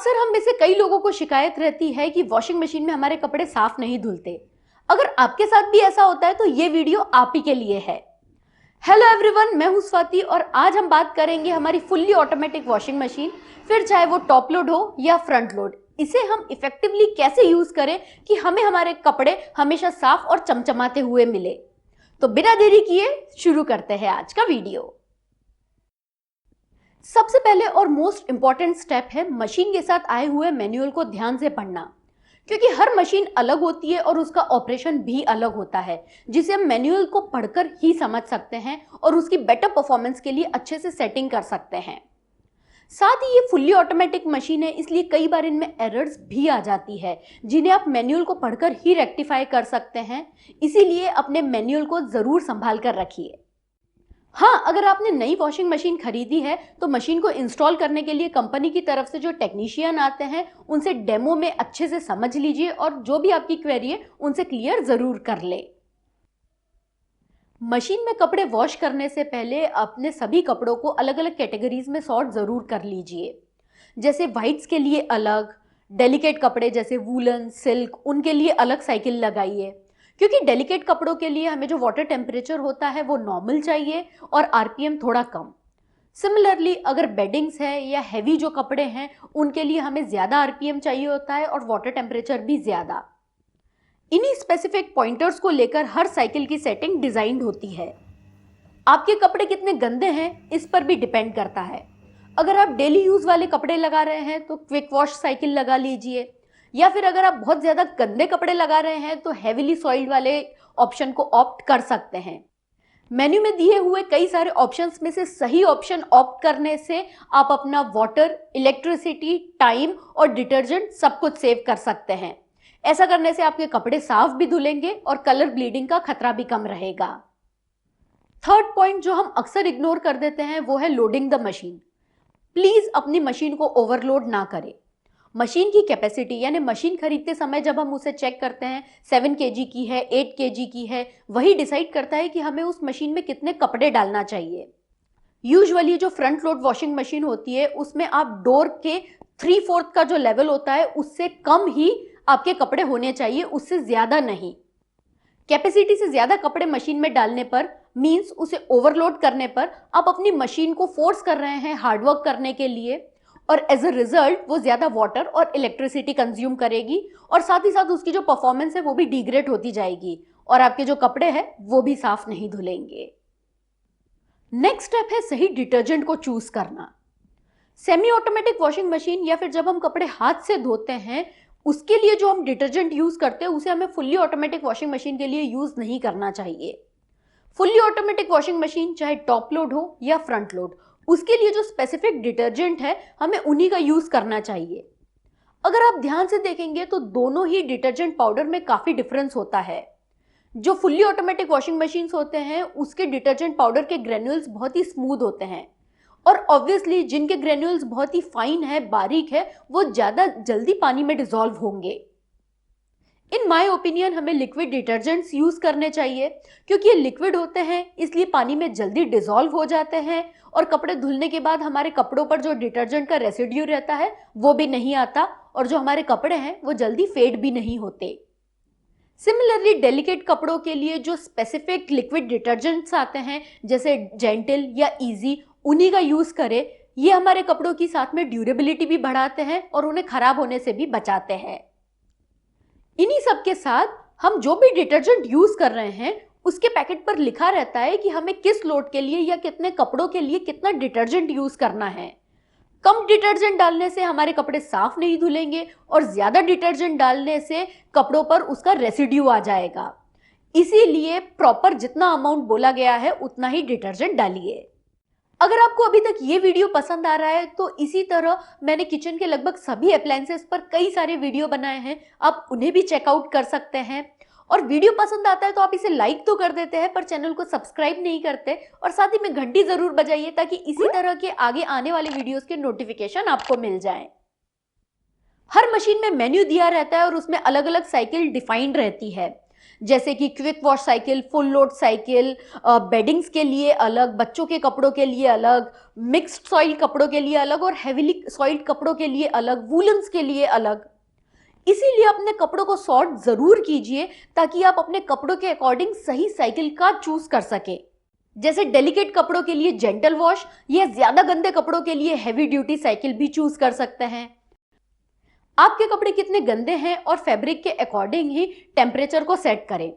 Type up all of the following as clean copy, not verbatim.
अक्सर हम में से कई लोगों को शिकायत रहती है कि वॉशिंग मशीन में हमारे कपड़े साफ नहीं धुलते। अगर आपके साथ भी ऐसा होता है तो ये वीडियो आप ही के लिए है। हेलो एवरीवन, मैं हूं स्वाति और आज हम बात करेंगे हमारी फुल्ली ऑटोमेटिक वॉशिंग मशीन, फिर चाहे वो टॉप लोड हो या फ्रंट लोड, इसे हम इफेक्टिवली कैसे यूज करें कि हमें हमारे कपड़े हमेशा साफ और चमचमाते हुए मिले। तो बिना देरी किए शुरू करते हैं आज का वीडियो। सबसे पहले और मोस्ट इंपॉर्टेंट स्टेप है मशीन के साथ आए हुए मैनुअल को ध्यान से पढ़ना, क्योंकि हर मशीन अलग होती है और उसका ऑपरेशन भी अलग होता है, जिसे हम मैनुअल को पढ़कर ही समझ सकते हैं और उसकी बेटर परफॉर्मेंस के लिए अच्छे से सेटिंग कर सकते हैं। साथ ही ये फुल्ली ऑटोमेटिक मशीन है, इसलिए कई बार इनमें एरर्स भी आ जाती है जिन्हें आप मैनुअल को पढ़कर ही रेक्टिफाई कर सकते हैं। इसीलिए अपने मैनुअल को जरूर संभाल कर रखिए। हाँ, अगर आपने नई वॉशिंग मशीन खरीदी है तो मशीन को इंस्टॉल करने के लिए कंपनी की तरफ से जो टेक्नीशियन आते हैं उनसे डेमो में अच्छे से समझ लीजिए और जो भी आपकी क्वेरी है उनसे क्लियर जरूर कर ले। मशीन में कपड़े वॉश करने से पहले अपने सभी कपड़ों को अलग अलग कैटेगरीज में सॉर्ट जरूर कर लीजिए। जैसे व्हाइट्स के लिए अलग, डेलिकेट कपड़े जैसे वूलन, सिल्क, उनके लिए अलग साइकिल लगाइए, क्योंकि डेलिकेट कपड़ों के लिए हमें जो वाटर टेम्परेचर होता है वो नॉर्मल चाहिए और आरपीएम थोड़ा कम। सिमिलरली अगर बेडिंग्स है या हैवी जो कपड़े हैं उनके लिए हमें ज्यादा आरपीएम चाहिए होता है और वाटर टेम्परेचर भी ज्यादा। इन्हीं स्पेसिफिक पॉइंटर्स को लेकर हर साइकिल की सेटिंग डिजाइंड होती है। आपके कपड़े कितने गंदे हैं इस पर भी डिपेंड करता है। अगर आप डेली यूज वाले कपड़े लगा रहे हैं तो क्विक वॉश साइकिल लगा लीजिए, या फिर अगर आप बहुत ज्यादा गंदे कपड़े लगा रहे हैं तो हेवीली सॉइल्ड वाले ऑप्शन को ऑप्ट कर सकते हैं। मेन्यू में दिए हुए कई सारे ऑप्शंस में से सही ऑप्शन ऑप्ट करने से आप अपना वाटर, इलेक्ट्रिसिटी, टाइम और डिटर्जेंट सब कुछ सेव कर सकते हैं। ऐसा करने से आपके कपड़े साफ भी धुलेंगे और कलर ब्लीडिंग का खतरा भी कम रहेगा। थर्ड पॉइंट जो हम अक्सर इग्नोर कर देते हैं वो है लोडिंग द मशीन। प्लीज अपनी मशीन को ओवरलोड ना करें। मशीन की कैपेसिटी यानी मशीन खरीदते समय जब हम उसे चेक करते हैं 7 kg की है, 8 kg की है, वही डिसाइड करता है कि हमें उस मशीन में कितने कपड़े डालना चाहिए। यूजुअली जो फ्रंट लोड वॉशिंग मशीन होती है उसमें आप डोर के 3/4 का जो लेवल होता है उससे कम ही आपके कपड़े होने चाहिए, उससे ज्यादा नहीं। कैपेसिटी से ज्यादा कपड़े मशीन में डालने पर मींस उसे ओवरलोड करने पर आप अपनी मशीन को फोर्स कर रहे हैं हार्डवर्क करने के लिए, और एज अ रिजल्ट वो ज्यादा वाटर और इलेक्ट्रिसिटी कंज्यूम करेगी और साथ ही साथ उसकी जो परफॉर्मेंस है वो भी डिग्रेड होती जाएगी और आपके जो कपड़े हैं वो भी साफ नहीं धुलेंगे। नेक्स्ट स्टेप है सही डिटर्जेंट को चूज करना। सेमी ऑटोमेटिक वॉशिंग मशीन या फिर जब हम कपड़े हाथ से धोते हैं उसके लिए जो हम डिटर्जेंट यूज करते हैं उसे हमें फुल्ली ऑटोमेटिक वॉशिंग मशीन के लिए यूज नहीं करना चाहिए। फुल्ली ऑटोमेटिक वॉशिंग मशीन चाहे टॉप लोड हो या फ्रंट लोड, उसके लिए जो स्पेसिफिक डिटर्जेंट है हमें उन्हीं का यूज करना चाहिए। अगर आप ध्यान से देखेंगे तो दोनों ही डिटर्जेंट पाउडर में काफी डिफरेंस होता है। जो फुल्ली ऑटोमेटिक वॉशिंग मशीन्स होते हैं उसके डिटर्जेंट पाउडर के ग्रेन्यूल्स बहुत ही स्मूथ होते हैं, और ऑब्वियसली जिनके ग्रेन्यूल्स बहुत ही फाइन है, बारीक है, वो ज्यादा जल्दी पानी में डिसॉल्व होंगे। इन माय ओपिनियन हमें लिक्विड डिटर्जेंट्स यूज करने चाहिए, क्योंकि ये लिक्विड होते हैं इसलिए पानी में जल्दी डिसॉल्व हो जाते हैं और कपड़े धुलने के बाद हमारे कपड़ों पर जो डिटर्जेंट का रेसिड्यू रहता है वो भी नहीं आता और जो हमारे कपड़े हैं वो जल्दी फेड भी नहीं होते। सिमिलरली डेलिकेट कपड़ों के लिए जो स्पेसिफिक लिक्विड डिटर्जेंट्स आते हैं जैसे जेंटल या इजी, उन्हीं का यूज करें। ये हमारे कपड़ों की साथ में ड्यूरेबिलिटी भी बढ़ाते हैं और उन्हें खराब होने से भी बचाते हैं। इन्हीं सब के साथ हम जो भी डिटर्जेंट यूज कर रहे हैं उसके पैकेट पर लिखा रहता है कि हमें किस लोड के लिए या कितने कपड़ों के लिए कितना डिटर्जेंट यूज करना है। कम डिटर्जेंट डालने से हमारे कपड़े साफ नहीं धुलेंगे और ज्यादा डिटर्जेंट डालने से कपड़ों पर उसका रेसिड्यू आ जाएगा। इसीलिए प्रॉपर जितना अमाउंट बोला गया है उतना ही डिटर्जेंट डालिए। अगर आपको अभी तक ये वीडियो पसंद आ रहा है तो इसी तरह मैंने किचन के लगभग सभी अप्लायंसेस पर कई सारे वीडियो बनाए हैं, आप उन्हें भी चेकआउट कर सकते हैं। और वीडियो पसंद आता है तो आप इसे लाइक तो कर देते हैं पर चैनल को सब्सक्राइब नहीं करते, और साथ ही में घंटी जरूर बजाइए ताकि इसी तरह के आगे आने वाले वीडियोस के नोटिफिकेशन आपको मिल जाएं। हर मशीन में मेन्यू दिया रहता है और उसमें अलग अलग साइकिल डिफाइंड रहती है। जैसे कि quick wash cycle, full load cycle, weddings के लिए अलग, बच्चों के कपड़ों के लिए अलग, मिक्स्ड सॉइल कपड़ों के लिए अलग और हेवीली सॉइल्ड कपड़ों के लिए अलग, वूलन्स के लिए अलग। इसीलिए अपने कपड़ों को सॉर्ट जरूर कीजिए ताकि आप अपने कपड़ों के अकॉर्डिंग सही साइकिल का चूज कर सके। जैसे डेलिकेट कपड़ों के लिए जेंटल वॉश या ज्यादा गंदे कपड़ों के लिए हैवी ड्यूटी साइकिल भी चूज कर सकते हैं। आपके कपड़े कितने गंदे हैं और फैब्रिक के अकॉर्डिंग ही टेम्परेचर को सेट करें।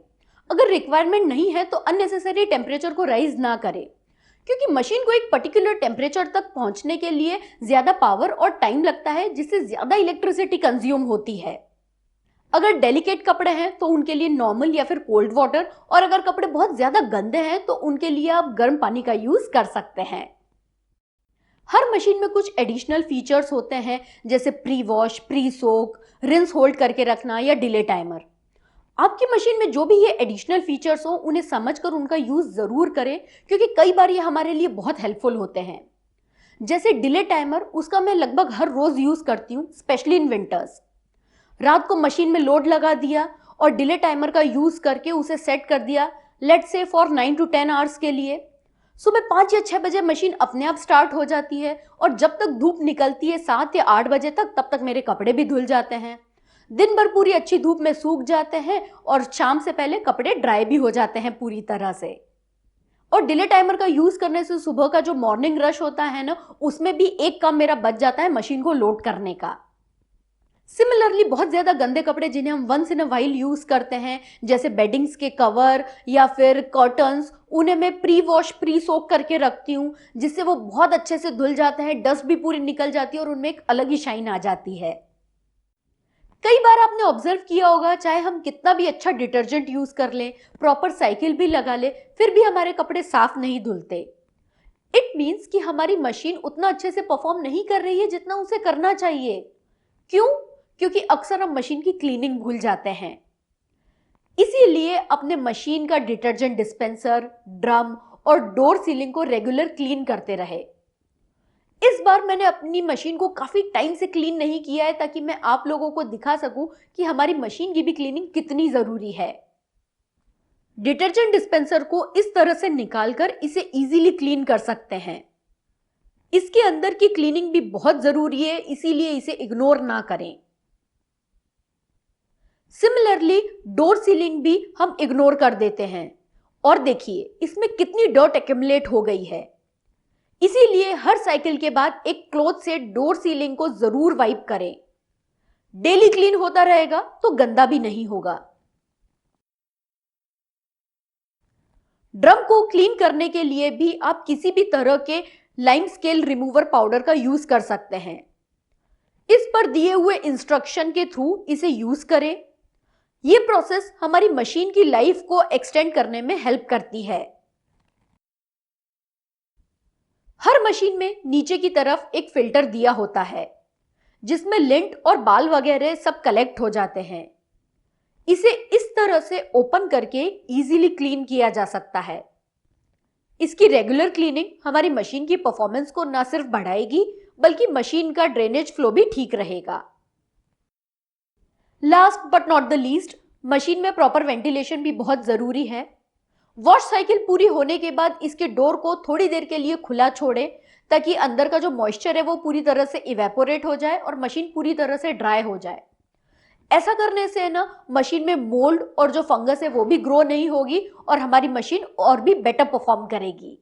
अगर रिक्वायरमेंट नहीं है तो अननेसेसरी टेम्परेचर को राइज ना करें, क्योंकि मशीन को एक पर्टिकुलर टेम्परेचर तक पहुंचने के लिए ज्यादा पावर और टाइम लगता है, जिससे ज्यादा इलेक्ट्रिसिटी कंज्यूम होती है। अगर डेलिकेट कपड़े हैं तो उनके लिए नॉर्मल या फिर कोल्ड वाटर, और अगर कपड़े बहुत ज्यादा गंदे हैं तो उनके लिए आप गर्म पानी का यूज कर सकते हैं। हर मशीन में कुछ एडिशनल फीचर्स होते हैं, जैसे प्री वॉश, प्री सोक, रिंस होल्ड करके रखना या डिले टाइमर। आपकी मशीन में जो भी ये एडिशनल फीचर्स हो उन्हें समझकर उनका यूज जरूर करें, क्योंकि कई बार ये हमारे लिए बहुत हेल्पफुल होते हैं। जैसे डिले टाइमर, उसका मैं लगभग हर रोज यूज करती हूँ, स्पेशली इन विंटर्स। रात को मशीन में लोड लगा दिया और डिले टाइमर का यूज करके उसे सेट कर दिया, let's say for 9 to 10 hours के लिए। सुबह 5 या 6 बजे मशीन अपने आप स्टार्ट हो जाती है और जब तक धूप निकलती है 7 या 8 बजे तक, तब तक मेरे कपड़े भी धुल जाते हैं। दिन भर पूरी अच्छी धूप में सूख जाते हैं और शाम से पहले कपड़े ड्राई भी हो जाते हैं पूरी तरह से। और डिले टाइमर का यूज करने से सुबह का जो मॉर्निंग रश होता है ना, उसमें भी एक काम मेरा बच जाता है, मशीन को लोड करने का। सिमिलरली बहुत ज्यादा गंदे कपड़े जिन्हें हम once in a while use करते हैं, जैसे बेडिंग्स के कवर या फिर कर्टन्स, उन्हें मैं प्री वॉश, प्री सोक करके रखती हूँ, जिससे वो बहुत अच्छे से धुल जाते हैं, डस्ट भी पूरी निकल जाती है और उनमें एक अलग ही शाइन आ जाती है। कई बार आपने ऑब्जर्व किया होगा, चाहे हम कितना भी अच्छा डिटर्जेंट यूज कर लें, प्रॉपर साइकिल भी लगा ले, फिर भी हमारे कपड़े साफ नहीं धुलते। इट मीन्स कि हमारी मशीन उतना अच्छे से परफॉर्म नहीं कर रही है जितना उसे करना चाहिए। क्यों? क्योंकि अक्सर हम मशीन की क्लीनिंग भूल जाते हैं। इसीलिए अपने मशीन का डिटर्जेंट डिस्पेंसर, ड्रम और डोर सीलिंग को रेगुलर क्लीन करते रहे। इस बार मैंने अपनी मशीन को काफी टाइम से क्लीन नहीं किया है, ताकि मैं आप लोगों को दिखा सकूं कि हमारी मशीन की भी क्लीनिंग कितनी जरूरी है। डिटर्जेंट डिस्पेंसर को इस तरह से निकालकर इसे इजीली क्लीन कर सकते हैं। इसके अंदर की क्लीनिंग भी बहुत जरूरी है, इसीलिए इसे इग्नोर ना करें। सिमिलरली डोर सीलिंग भी हम इग्नोर कर देते हैं, और देखिए इसमें कितनी डर्ट एक्यूमुलेट हो गई है। इसीलिए हर साइकिल के बाद एक क्लॉथ से डोर सीलिंग को जरूर वाइप करें। डेली क्लीन होता रहेगा तो गंदा भी नहीं होगा। ड्रम को क्लीन करने के लिए भी आप किसी भी तरह के लाइम स्केल रिमूवर पाउडर का यूज कर सकते हैं। इस पर दिए हुए इंस्ट्रक्शन के थ्रू इसे यूज करें। यह प्रोसेस हमारी मशीन की लाइफ को एक्सटेंड करने में हेल्प करती है। हर मशीन में नीचे की तरफ एक फिल्टर दिया होता है, जिसमें लिंट और बाल वगैरह सब कलेक्ट हो जाते हैं। इसे इस तरह से ओपन करके इजीली क्लीन किया जा सकता है। इसकी रेगुलर क्लीनिंग हमारी मशीन की परफॉर्मेंस को न सिर्फ बढ़ाएगी, बल्कि मशीन का ड्रेनेज फ्लो भी ठीक रहेगा। Last but not the least, machine में प्रॉपर वेंटिलेशन भी बहुत जरूरी है। वॉश साइकिल पूरी होने के बाद इसके डोर को थोड़ी देर के लिए खुला छोड़ें, ताकि अंदर का जो मॉइस्चर है वो पूरी तरह से इवेपोरेट हो जाए और मशीन पूरी तरह से ड्राई हो जाए। ऐसा करने से ना मशीन में मोल्ड और जो फंगस है वो भी ग्रो नहीं होगी और हमारी मशीन और भी बेटर परफॉर्म करेगी।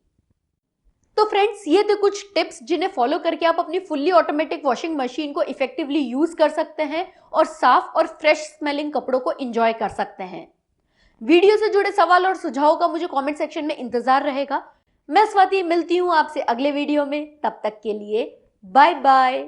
तो फ्रेंड्स, ये थे कुछ टिप्स जिन्हें फॉलो करके आप अपनी फुल्ली ऑटोमेटिक वॉशिंग मशीन को इफेक्टिवली यूज कर सकते हैं और साफ और फ्रेश स्मेलिंग कपड़ों को एंजॉय कर सकते हैं। वीडियो से जुड़े सवाल और सुझावों का मुझे कमेंट सेक्शन में इंतजार रहेगा। मैं स्वाति मिलती हूँ आपसे अगले वीडियो में, तब तक के लिए बाय बाय।